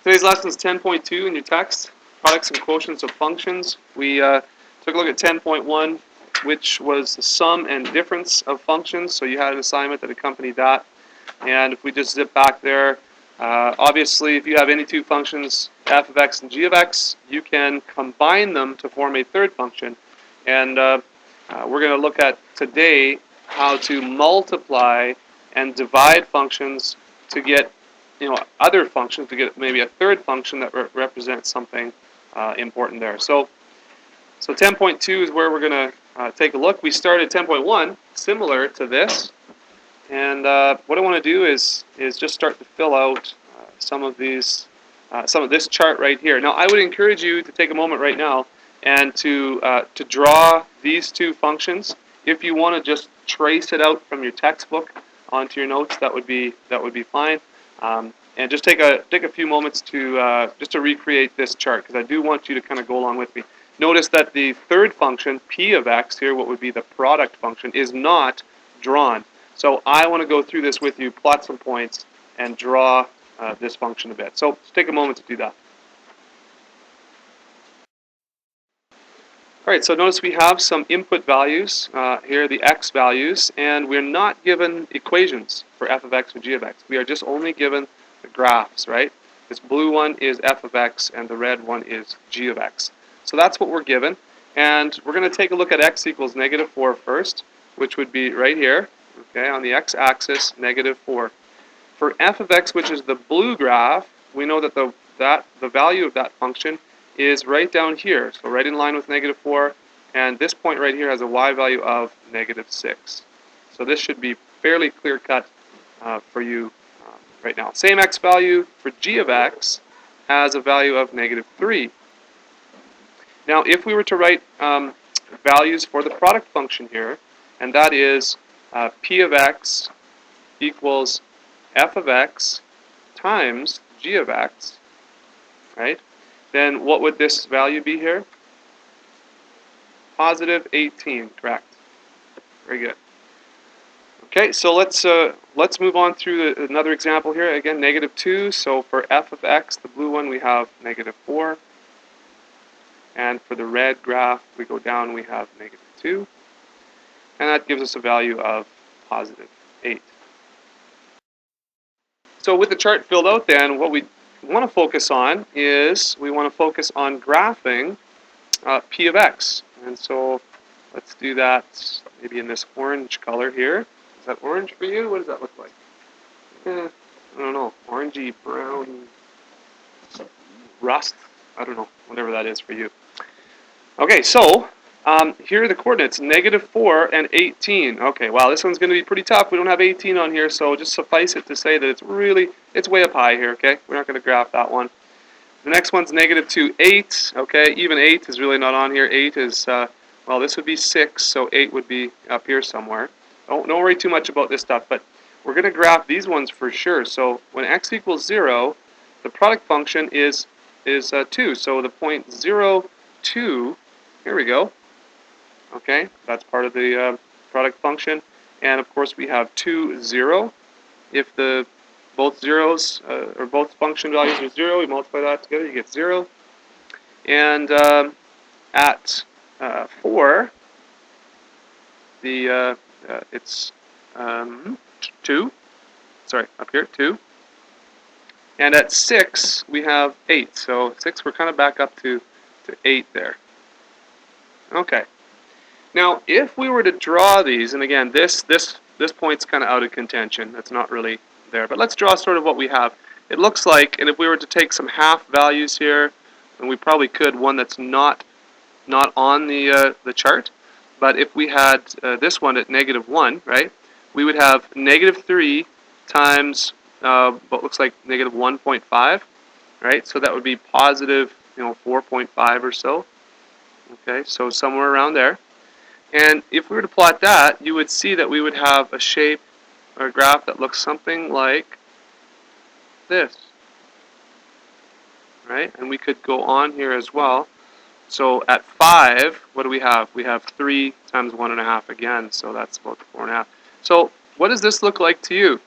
Today's lesson is 10.2 in your text, products and quotients of functions. We took a look at 10.1, which was the sum and difference of functions. So you had an assignment that accompanied that. And if we just zip back there, obviously if you have any two functions, f of x and g of x, you can combine them to form a third function. And we're going to look at today how to multiply and divide functions to get other functions, to get maybe a third function that represents something important there. So 10.2 is where we're going to take a look. We started 10.1 similar to this, and what I want to do is just start to fill out some of this chart right here. Now, I would encourage you to take a moment right now and to draw these two functions. If you want to just trace it out from your textbook onto your notes, that would be fine. And just take a few moments to just to recreate this chart, because I do want you to kind of go along with me. Notice that the third function, p of x here, what would be the product function, is not drawn. So I want to go through this with you, plot some points, and draw this function a bit. So let's take a moment to do that. All right, so notice we have some input values here, the x values, and we're not given equations for f of x or g of x. We are just only given the graphs, right? This blue one is f of x, and the red one is g of x. So that's what we're given, and we're going to take a look at x equals -4 first, which would be right here, okay, on the x-axis, -4. For f of x, which is the blue graph, we know that the value of that function is right down here, so right in line with -4, and this point right here has a y value of -6. So this should be fairly clear-cut for you right now. Same x value for g of x has a value of -3. Now, if we were to write values for the product function here, and that is p of x equals f of x times g of x, right? Then what would this value be here? +18, correct. Very good. Okay, so let's move on through another example here. Again, -2. So for f of x, the blue one, we have -4. And for the red graph, we go down, we have -2. And that gives us a value of +8. So with the chart filled out then, what we want to focus on is we want to focus on graphing p of x. And so let's do that maybe in this orange color here. Is that orange for you? What does that look like? I don't know. Orangey, brown, rust? I don't know. Whatever that is for you. Okay, so here are the coordinates, -4 and 18. Okay, wow, this one's going to be pretty tough. We don't have 18 on here, so just suffice it to say that it's way up high here, okay? We're not going to graph that one. The next one's -2, 8. Okay, even 8 is really not on here. 8 is, well, this would be 6, so 8 would be up here somewhere. Don't worry too much about this stuff, but we're going to graph these ones for sure. So when x equals 0, the product function is 2. So the point 0, 2, here we go. Okay, that's part of the product function. And of course we have 2, 0. If both zeros or both function values are 0, we multiply that together, you get 0. And at 4, it's 2. Sorry, up here, 2. And at 6, we have 8. So 6, we're kind of back up to 8 there. Okay. Now, if we were to draw these, and again, this point's kind of out of contention. That's not really there. But let's draw sort of what we have. It looks like, and if we were to take some half values here, and we probably could, one that's not on the chart, but if we had this one at -1, right, we would have -3 times what looks like -1.5, right? So that would be positive, 4.5 or so. Okay, so somewhere around there. And if we were to plot that, you would see that we would have a shape or a graph that looks something like this, right? And we could go on here as well. So at 5, what do we have? We have 3 times 1.5 again, so that's about 4.5. So what does this look like to you?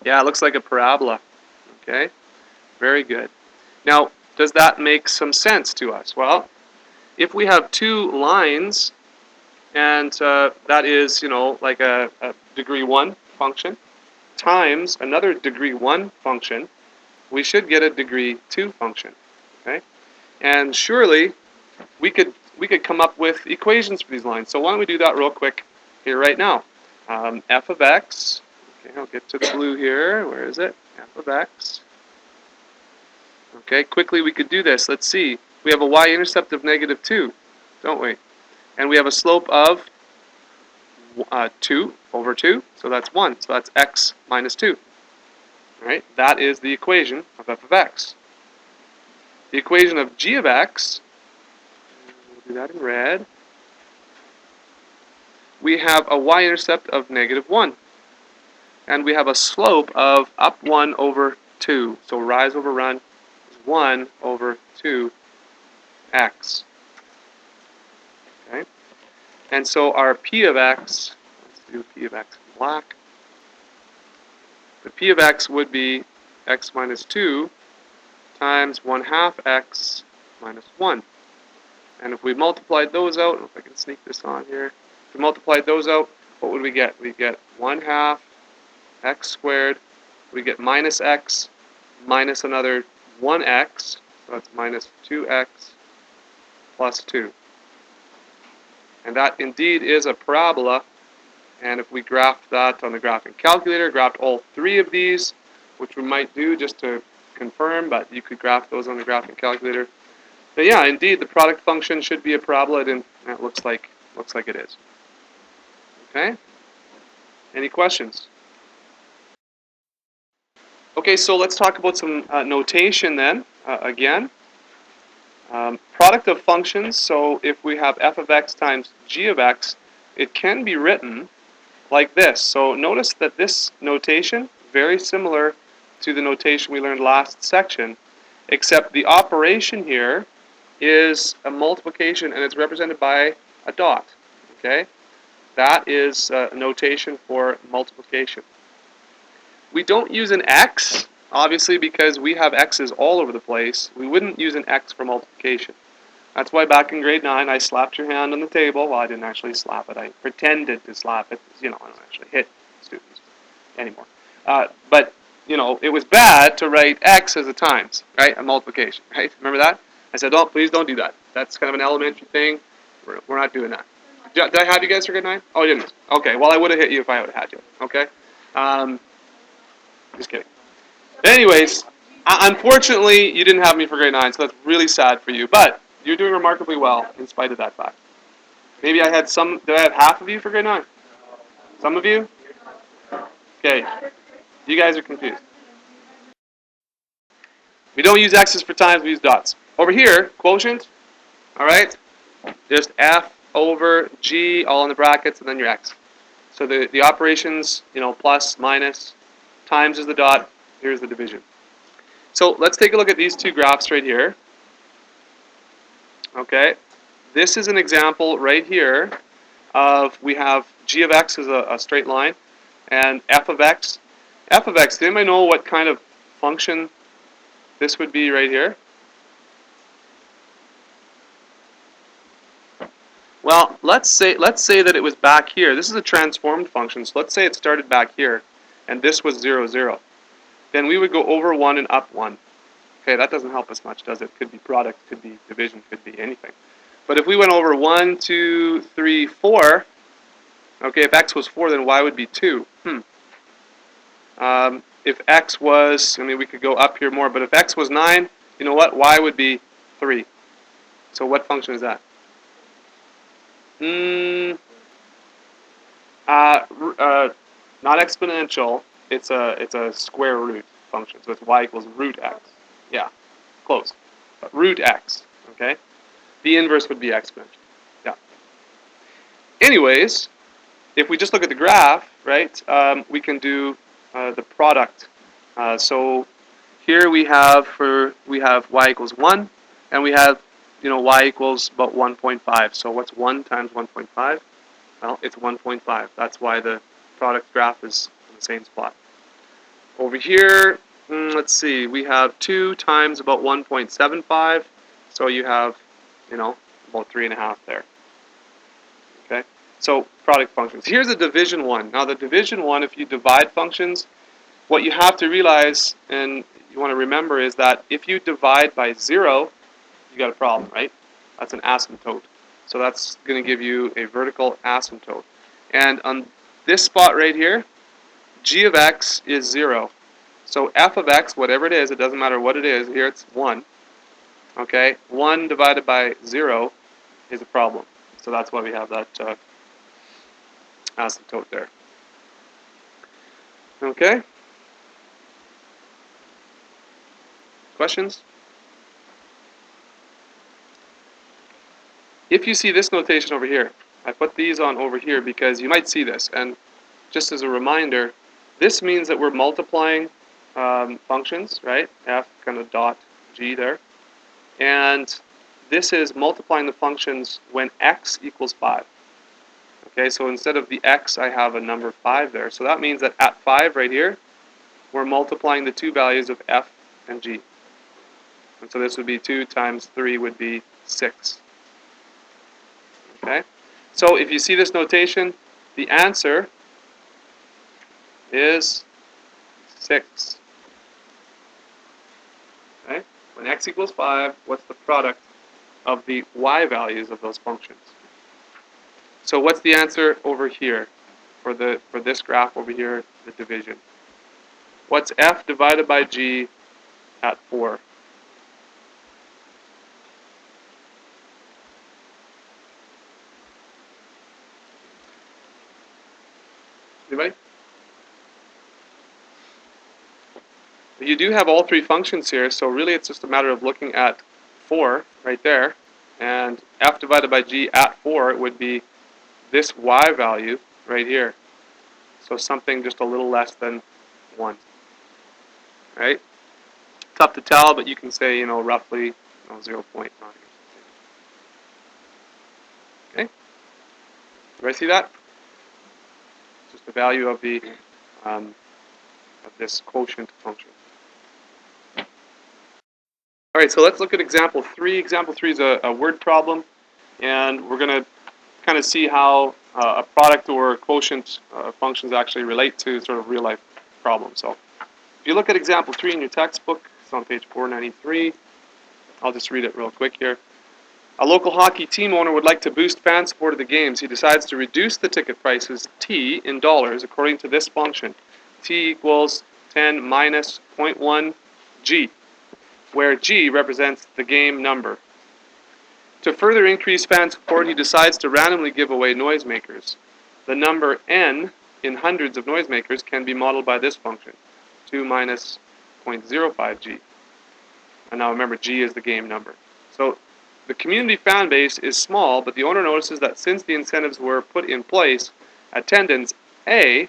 Yeah, it looks like a parabola. Okay, very good. Now, does that make some sense to us? Well, if we have two lines, and that is, like a degree 1 function, times another degree 1 function, we should get a degree 2 function. Okay, and surely we could come up with equations for these lines. So why don't we do that real quick here right now? F of x. Okay, I'll get to the blue here. Where is it? F of x. Okay, quickly we could do this. Let's see. We have a y-intercept of -2, don't we? And we have a slope of 2 over 2, so that's 1. So that's x minus 2. All right, that is the equation of f of x. The equation of g of x, we'll do that in red. We have a y-intercept of -1. And we have a slope of up 1 over 2. So rise over run is 1 over 2x. Okay? And so our p of x, let's do p of x in black. The p of x would be x minus 2 times 1/2 x minus 1. And if we multiplied those out, if I can sneak this on here, if we multiplied those out, what would we get? We get 1/2 x squared, we get minus x minus another 1x, so that's minus 2x plus 2. And that indeed is a parabola, and if we graphed that on the graphing calculator, graphed all three of these, which we might do just to confirm, but you could graph those on the graphing calculator. But yeah, indeed, the product function should be a parabola, and it looks like it is. Okay? Any questions? Okay, so let's talk about some notation then, again. Product of functions, so if we have f of x times g of x, it can be written like this. So notice that this notation, very similar to the notation we learned last section, except the operation here is a multiplication and it's represented by a dot. Okay? That is a notation for multiplication. We don't use an x, obviously, because we have x's all over the place. We wouldn't use an x for multiplication. That's why back in grade 9 I slapped your hand on the table. Well, I didn't actually slap it. I pretended to slap it. I don't actually hit students anymore. But, it was bad to write x as a times, right? A multiplication, right? Remember that? I said, oh, please don't do that. That's kind of an elementary thing. We're not doing that. Did I have you guys for grade 9? Oh, you didn't. Okay, well, I would have hit you if I would have had you. Okay? Just kidding. Anyways, unfortunately, you didn't have me for grade 9, so that's really sad for you. But you're doing remarkably well in spite of that fact. Maybe I had some. Did I have half of you for grade 9? Some of you? Okay. You guys are confused. We don't use x's for times, we use dots. Over here, quotient, all right? Just f over g, all in the brackets, and then your x. So the operations, plus, minus, times is the dot, here's the division. So let's take a look at these two graphs right here. Okay, this is an example right here of, we have g of x is a straight line, and f of x. F of x, does anybody know what kind of function this would be right here? Well, let's say that it was back here. This is a transformed function, so let's say it started back here, and this was 0, 0. Then we would go over 1 and up 1. Okay, that doesn't help us much, does it? Could be product, could be division, could be anything. But if we went over 1, 2, 3, 4, okay, if x was 4, then y would be 2. If x was, we could go up here more, but if x was 9, you know what? Y would be 3. So what function is that? Not exponential. It's a square root function. So it's y equals root x. Yeah, close. But root x. Okay. The inverse would be exponential. Yeah. Anyways, if we just look at the graph, right, we can do the product. So here we have y equals 1, and we have y equals about 1.5. So what's 1 times 1.5? Well, it's 1.5. That's why the product graph is in the same spot. Over here, Let's see, we have 2 times about 1.75, so you have, about 3.5 there. Okay, so product functions. Here's a division one. Now the division one, if you divide functions, what you have to realize and you want to remember is that if you divide by 0, you got a problem, right? That's an asymptote. So that's going to give you a vertical asymptote. And on this spot right here, g of x is 0. So f of x, whatever it is, it doesn't matter what it is, here it's 1. Okay, 1 divided by 0 is a problem. So that's why we have that asymptote there. Okay? Questions? If you see this notation over here, I put these on over here because you might see this. And just as a reminder, this means that we're multiplying functions, right? F kind of dot g there. And this is multiplying the functions when x equals 5. Okay, so instead of the x, I have a number 5 there. So that means that at 5 right here, we're multiplying the two values of f and g. And so this would be 2 times 3 would be 6. Okay, so if you see this notation, the answer is 6. Okay, when x equals 5, what's the product of the y values of those functions? So what's the answer over here for this graph over here, the division? What's f divided by g at 4? Anybody? You do have all three functions here, so really it's just a matter of looking at 4 right there, and f divided by g at 4 would be this y value right here. So something just a little less than 1. Right? Tough to tell, but you can say, roughly 0.9. Okay? Everybody see that? Just the value of the of this quotient function. All right, so let's look at example 3. Example 3 is a word problem, and we're going to kind of see how a product or quotient functions actually relate to sort of real-life problems. So if you look at example 3 in your textbook, it's on page 493. I'll just read it real quick here. A local hockey team owner would like to boost fan support of the games. He decides to reduce the ticket prices, T, in dollars according to this function. T equals 10 minus 0.1 G, where G represents the game number. To further increase fan support, he decides to randomly give away noisemakers. The number N in hundreds of noisemakers can be modeled by this function, 2 minus 0.05 G. And now remember, G is the game number. So the community fan base is small, but the owner notices that since the incentives were put in place, attendance A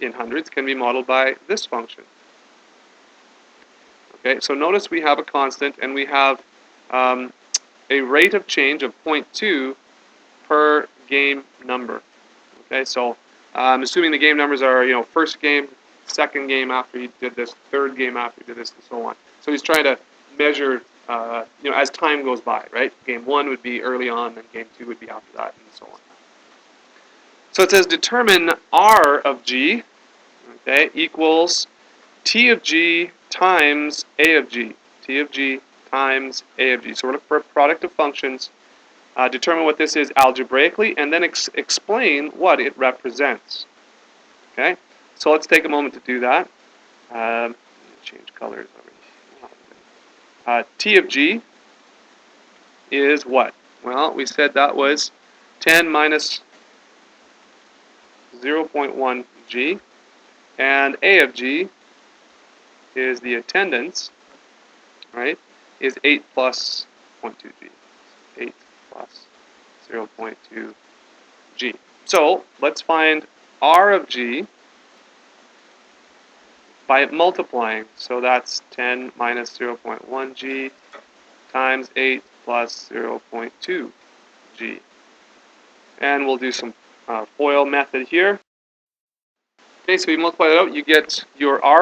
in hundreds can be modeled by this function. Okay, so notice we have a constant and we have a rate of change of 0.2 per game number. Okay, so assuming the game numbers are, first game, second game after he did this, third game after he did this, and so on. So he's trying to measure, as time goes by, right? Game 1 would be early on, and game 2 would be after that, and so on. So it says determine R of G, okay, equals T of G times A of G. T of G times A of G. So we're looking for a product of functions. Determine what this is algebraically, and then explain what it represents. Okay, so let's take a moment to do that. Change colors already. T of G is what? Well, we said that was 10 minus 0.1 G, and A of G is the attendance, right, is 8 plus 0.2 G. 8 plus 0.2 G. So let's find R of G by multiplying. So that's 10 minus 0.1 G times 8 plus 0.2 G. And we'll do some FOIL method here. Okay, so you multiply it out, you get your R